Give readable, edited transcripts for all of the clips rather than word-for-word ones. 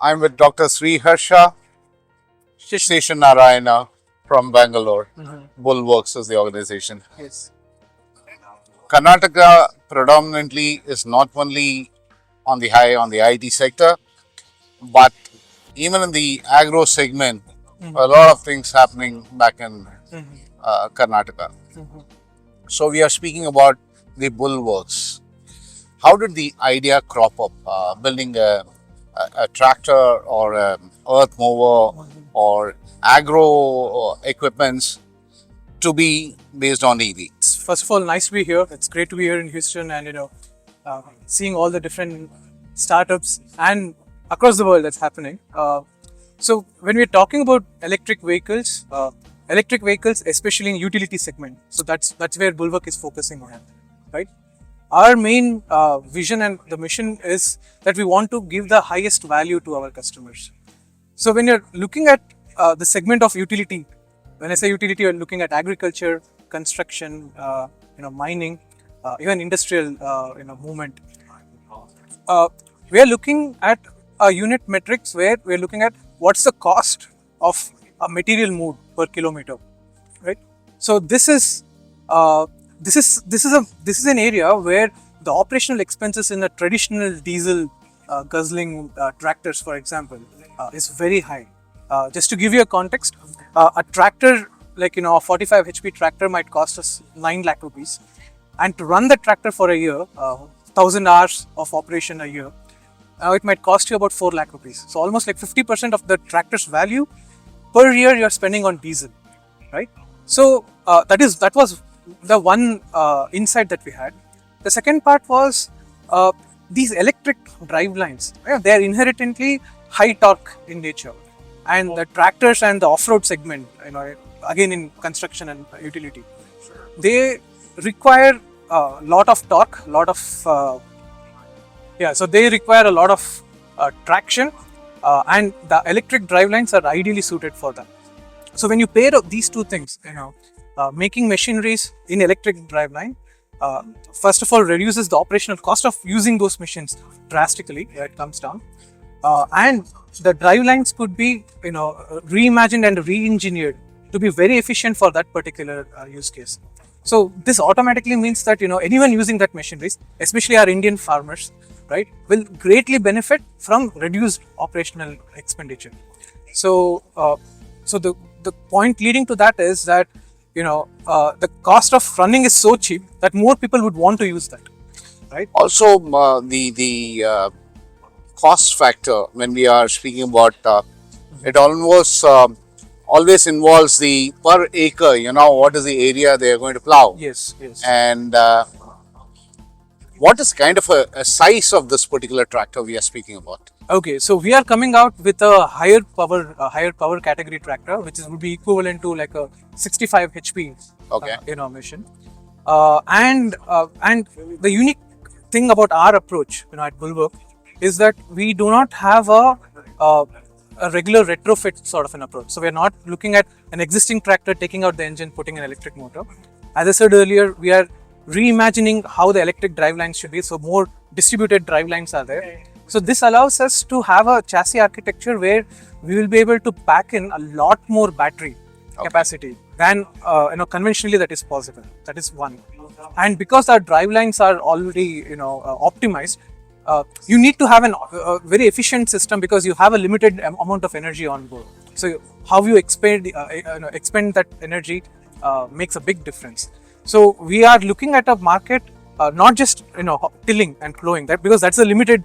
I'm with Dr. Sriharsha Sheshanarayana from Bangalore. Bullworks is the organization. Yes. Karnataka predominantly is not only on the IT sector, but even in the agro segment, a lot of things happening back in Karnataka. So we are speaking about the Bullworks. How did the idea crop up? Building a tractor or an earth mower or agro equipments to be based on EV. First of all, nice to be here. It's great to be here in Houston, and seeing all the different startups and across the world that's happening. So when we're talking about electric vehicles, especially in utility segment, so that's where Bullwork is focusing on, right? Our main vision and the mission is that we want to give the highest value to our customers. So when you're looking at the segment of utility, when I say utility, you're looking at agriculture, construction, mining, even industrial, movement. We are looking at a unit metrics where we are looking at what's the cost of a material moved per kilometer, right? So this is an area where the operational expenses in a traditional diesel guzzling tractors, for example, is very high. Just to give you a context, a tractor like a 45 HP tractor might cost us 9 lakh rupees, and to run the tractor for a year, 1000 hours of operation a year, it might cost you about 4 lakh rupees. So almost like 50% of the tractor's value per year you're spending on diesel, right? So that was the one insight that we had. The second part was these electric drive lines. They are inherently high torque in nature, and the tractors and the off-road segment, again in construction and utility, they require a lot of torque, so they require a lot of traction, and the electric drive lines are ideally suited for that. So when you pair up these two things, making machineries in electric driveline, first of all, reduces the operational cost of using those machines drastically. It comes down, and the drive lines could be reimagined and re-engineered to be very efficient for that particular use case. So this automatically means that anyone using that machineries, especially our Indian farmers, right, will greatly benefit from reduced operational expenditure. So the point leading to that is that the cost of running is so cheap that more people would want to use that, right? Also, the cost factor when we are speaking about it always involves the per acre. What is the area they are going to plow? Yes. And what is kind of a size of this particular tractor we are speaking about? Okay, so we are coming out with a higher power category tractor, which would be equivalent to like a 65 HP machine. And the unique thing about our approach, at Bullwork, is that we do not have a regular retrofit sort of an approach. So we are not looking at an existing tractor, taking out the engine, putting an electric motor. As I said earlier, we are reimagining how the electric drive lines should be. So more distributed drive lines are there. So this allows us to have a chassis architecture where we will be able to pack in a lot more battery capacity than conventionally that is possible. That is one. And because our drive lines are already optimized, you need to have a very efficient system because you have a limited amount of energy on board. So how you expend that energy makes a big difference. So we are looking at a market not just tilling and plowing, that because that's a limited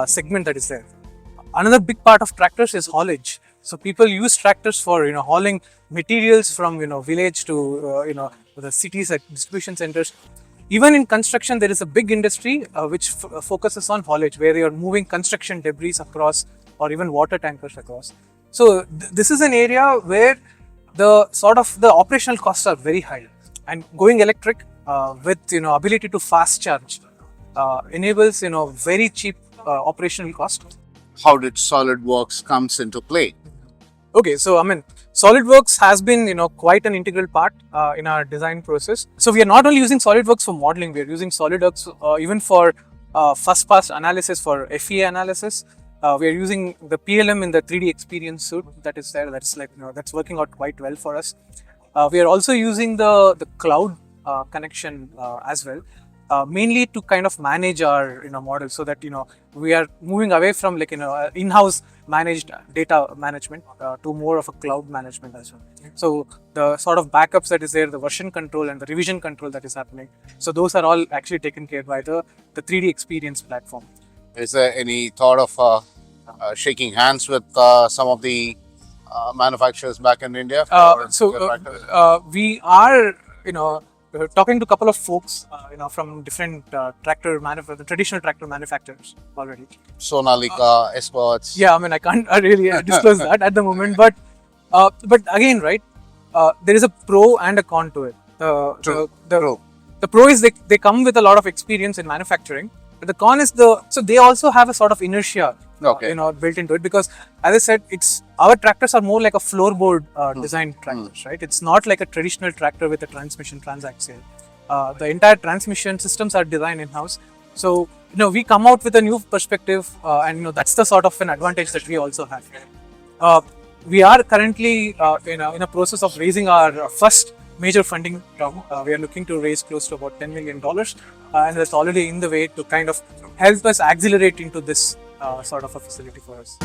segment that is there. Another big part of tractors is haulage. So people use tractors for hauling materials from village to the cities at distribution centers. Even in construction, there is a big industry which focuses on haulage, where they are moving construction debris across, or even water tankers across. So this is an area where the operational costs are very high, and going electric with ability to fast charge enables very cheap operational cost. How did SolidWorks comes into play? Okay, so SolidWorks has been quite an integral part in our design process. So we are not only using SolidWorks for modeling, we are using SolidWorks even for first pass analysis, for FEA analysis, We are using the PLM in the 3DExperience suite that is there. That's like, that's working out quite well for us. We are also using the cloud connection as well, mainly to kind of manage our model, so that we are moving away from like in-house managed data management to more of a cloud management as well. So the sort of backups that is there, the version control and the revision control that is happening, so those are all actually taken care by the 3DExperience platform. Is there any thought of shaking hands with some of the manufacturers back in India? We are, talking to a couple of folks, from different traditional tractor manufacturers already. Sonalika, Escorts. Yeah, I mean, I can't really disclose that at the moment, but again, right, there is a pro and a con to it. True. The pro is they come with a lot of experience in manufacturing, but the con is so they also have a sort of inertia, built into it, because as I said, our tractors are more like a floorboard design tractors, right? It's not like a traditional tractor with a transmission transaxle. The entire transmission systems are designed in-house. So, we come out with a new perspective, and that's the sort of an advantage that we also have. We are currently in a process of raising our first major funding round. We are looking to raise close to about $10 million, and that's already in the way to kind of help us accelerate into this sort of a facility for us.